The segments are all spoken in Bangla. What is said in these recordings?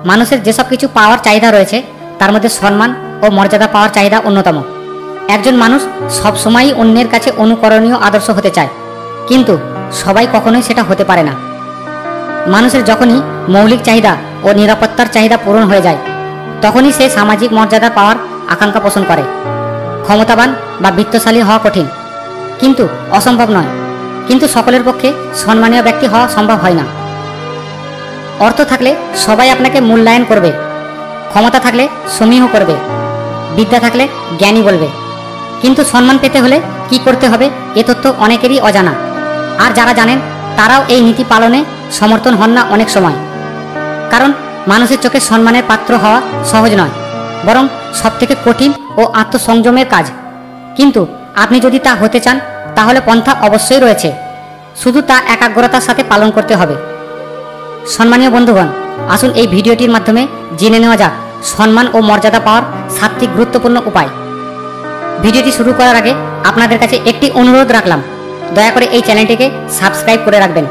মানুষের যেসব কিছু পাওয়ার চাহিদা রয়েছে তার মধ্যে সম্মান ও মর্যাদা পাওয়ার চাহিদা অন্যতম। একজন মানুষ সবসময়ই অন্যের কাছে অনুকরণীয় আদর্শ হতে চায়, কিন্তু সবাই কখনোই সেটা হতে পারে না। মানুষের যখনই মৌলিক চাহিদা ও নিরাপত্তার চাহিদা পূরণ হয়ে যায়, তখনই সে সামাজিক মর্যাদা পাওয়ার আকাঙ্ক্ষা পোষণ করে। ক্ষমতাবান বা বিত্তশালী হওয়া কঠিন, কিন্তু অসম্ভব নয়। কিন্তু সকলের পক্ষে সম্মানীয় ব্যক্তি হওয়া সম্ভব হয় না। অর্থ থাকলে সবাই আপনাকে মূল্যায়ন করবে, ক্ষমতা থাকলে সমীহ করবে, বিদ্যা থাকলে জ্ঞানী বলবে। কিন্তু সম্মান পেতে হলে কি করতে হবে এ তথ্য অনেকেরই অজানা। আর যারা জানেন তারাও এই নীতি পালনে সমর্থন হন না অনেক সময়। কারণ মানুষের চোখে সম্মানের পাত্র হওয়া সহজ নয়, বরং সবথেকে কঠিন ও আত্মসংযমের কাজ। কিন্তু আপনি যদি তা হতে চান তাহলে পন্থা অবশ্যই রয়েছে, শুধু তা একাগ্রতার সাথে পালন করতে হবে। সম্মানীয় বন্ধুগণ, আসুন এই ভিডিওটির মাধ্যমে জেনে নেওয়া যাক সম্মান ও মর্যাদা পাওয়ার 7টি গুরুত্বপূর্ণ উপায়। ভিডিওটি শুরু করার আগে আপনাদের কাছে একটি অনুরোধ রাখলাম, দয়া করে এই চ্যানেলটিকে সাবস্ক্রাইব করে রাখবেন।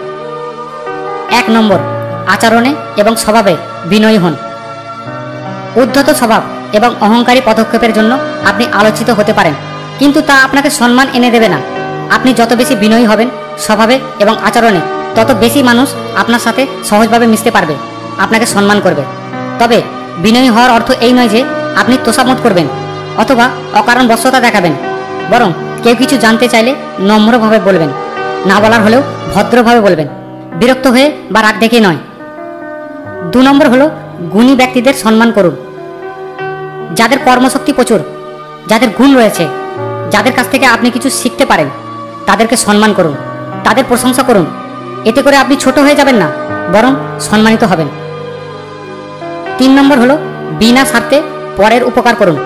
1 নম্বর, আচরণে এবং স্বভাবে বিনয়ী হন। উদ্ধত স্বভাব এবং অহংকারী পদক্ষেপের জন্য আপনি আলোচিত হতে পারেন, কিন্তু তা আপনাকে সম্মান এনে দেবে না। আপনি যত বেশি বিনয়ী হবেন স্বভাবে এবং আচরণে, তত বেশি মানুষ আপনার সাথে সহজভাবে মিশতে পারবে, আপনাকে সম্মান করবে। তবে বিনয়ী হওয়ার অর্থ এই নয় যে আপনি তোষামত করবেন অথবা অকারণ বশ্যতা দেখাবেন, বরং কেউ কিছু জানতে চাইলে নম্রভাবে বলবেন, না বলার হলেও ভদ্রভাবে বলবেন, বিরক্ত হয়ে বা রাগ দেখে নয়। 2 নম্বর হলো গুণী ব্যক্তিদের সম্মান করুন। যাদের কর্মশক্তি প্রচুর, যাদের গুণ রয়েছে, যাদের কাছ থেকে আপনি কিছু শিখতে পারেন, তাদেরকে সম্মান করুন, তাদের প্রশংসা করুন। এতে করে আপনি ছোট হয়ে যাবেন না, বরং সম্মানিত হবেন। 3 নম্বর হলো বিনা স্বার্থে পরের উপকার করুন।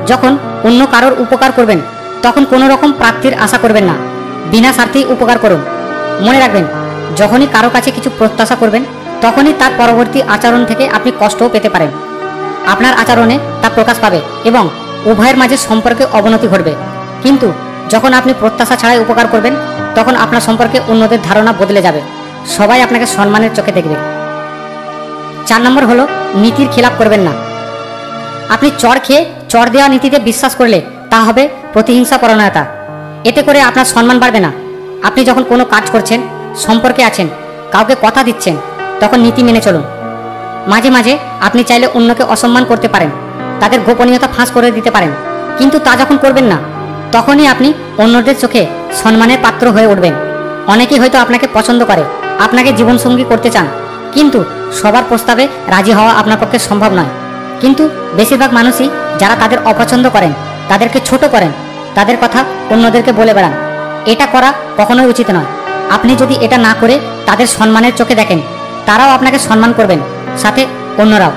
যখন অন্য কারোর উপকার করবেন তখন কোনো রকম প্রাপ্তির আশা করবেন না, বিনা স্বার্থেই উপকার করুন। মনে রাখবেন, যখনই কারো কাছে কিছু প্রত্যাশা করবেন তখনই তার পরবর্তী আচরণ থেকে আপনি কষ্টও পেতে পারেন। আপনার আচরণে তা প্রকাশ পাবে এবং উভয়ের মাঝে সম্পর্কে অবনতি ঘটবে। কিন্তু যখন আপনি প্রত্যাশা ছাড়াই উপকার করবেন তখন আপনার সম্পর্কে অন্যদের ধারণা বদলে যাবে, সবাই আপনাকে সম্মানের চোখে দেখবে। 4 নম্বর হলো নীতির খেলাপ করবেন না। আপনি চড় খেয়ে চড় দেওয়া নীতিতে বিশ্বাস করলে তা হবে প্রতিহিংসা পরায়ণতা। এতে করে আপনার সম্মান বাড়বে না। আপনি যখন কোনো কাজ করছেন, সম্পর্কে আছেন, কাউকে কথা দিচ্ছেন, তখন নীতি মেনে চলুন। মাঝে মাঝে আপনি চাইলে অন্যকে অসম্মান করতে পারেন, তাদের গোপনীয়তা ফাঁস করে দিতে পারেন, কিন্তু তা যখন করবেন না তখনই আপনি অন্যদের চোখে সম্মানের পাত্র হয়ে উঠবেন। অনেকেই হয়তো আপনাকে পছন্দ করে, আপনাকে জীবনসঙ্গী করতে চান, কিন্তু সবার প্রস্তাবে রাজি হওয়া আপনার পক্ষে সম্ভব নয়। কিন্তু বেশিরভাগ মানুষই যারা তাদের অপছন্দ করেন তাদেরকে ছোট করেন, তাদের কথা অন্যদেরকে বলে বেড়ান। এটা করা কখনোই উচিত নয়। আপনি যদি এটা না করে তাদের সম্মানের চোখে দেখেন, তারাও আপনাকে সম্মান করবেন, সাথে অন্যরাও।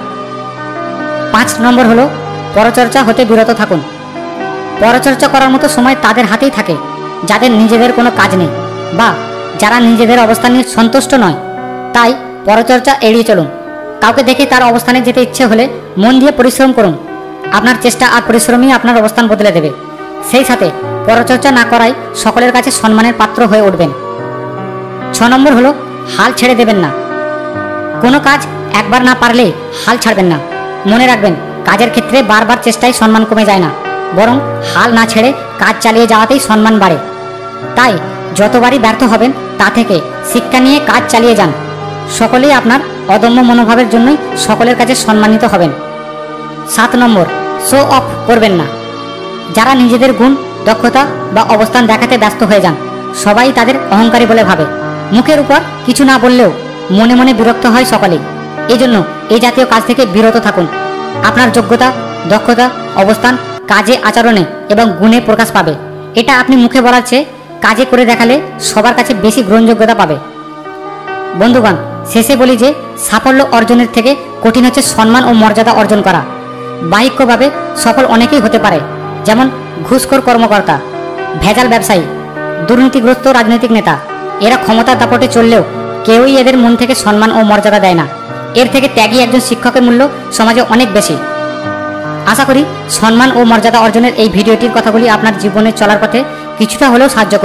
5 নম্বর হলো পরচর্চা হতে বিরত থাকুন। পরচর্চা করার মতো সময় তাদের হাতেই থাকে যাদের নিজেদের কোনো কাজ নেই বা যারা নিজেদের অবস্থান নিয়ে সন্তুষ্ট নয়। তাই পরচর্চা এড়িয়ে চলুন। কাউকে দেখে তার অবস্থানে যেতে ইচ্ছে হলে মন দিয়ে পরিশ্রম করুন। আপনার চেষ্টা আর পরিশ্রমই আপনার অবস্থান বদলে দেবে। সেই সাথে পরচর্চা না করাই সকলের কাছে সম্মানের পাত্র হয়ে উঠবেন। 6 নম্বর হলো হাল ছেড়ে দেবেন না। কোনো কাজ একবার না পারলে হাল ছাড়বেন না। মনে রাখবেন, কাজের ক্ষেত্রে বারবার চেষ্টায় সম্মান কমে যায় না, বরং হাল না ছেড়ে কাজ চালিয়ে যাওয়াতেই সম্মান বাড়ে। তাই যতবারই ব্যর্থ হবেন তা থেকে শিক্ষা নিয়ে কাজ চালিয়ে যান। সকলেই আপনার অদম্য মনোভাবের জন্যই সকলের কাছে সম্মানিত হবেন। 7 নম্বর, শো অফ করবেন না। যারা নিজেদের গুণ, দক্ষতা বা অবস্থান দেখাতে ব্যস্ত হয়ে যান, সবাই তাদের অহংকারী বলে ভাবে। মুখের উপর কিছু না বললেও মনে মনে বিরক্ত হয় সকলেই। এই জন্য এই জাতীয় কাজ থেকে বিরত থাকুন। আপনার যোগ্যতা, দক্ষতা, অবস্থান কাজে, আচরণে এবং গুণে প্রকাশ পাবে। এটা আপনি মুখে বলার চেয়ে কাজে করে দেখালে সবার কাছে বেশি গ্রহণযোগ্যতা পাবে। বন্ধুগণ, শেষে বলি যে সাফল্য অর্জনের থেকে কঠিন হচ্ছে সম্মান ও মর্যাদা অর্জন করা। বাহ্যিকভাবে সফল অনেকেই হতে পারে, যেমন ঘুষখোর কর্মকর্তা, ভেজাল ব্যবসায়ী, দুর্নীতিগ্রস্ত রাজনৈতিক নেতা। এরা ক্ষমতার দাপটে চললেও কেউই এদের মন থেকে সম্মান ও মর্যাদা দেয় না। এর থেকে ত্যাগী একজন শিক্ষকের মূল্য সমাজে অনেক বেশি। আশা করি সম্মান ও মর্যাদা অর্জনের এই ভিডিওটির কথাগুলি আপনার জীবনে চলার পথে কিছুটা হলেও সাহায্য করবে।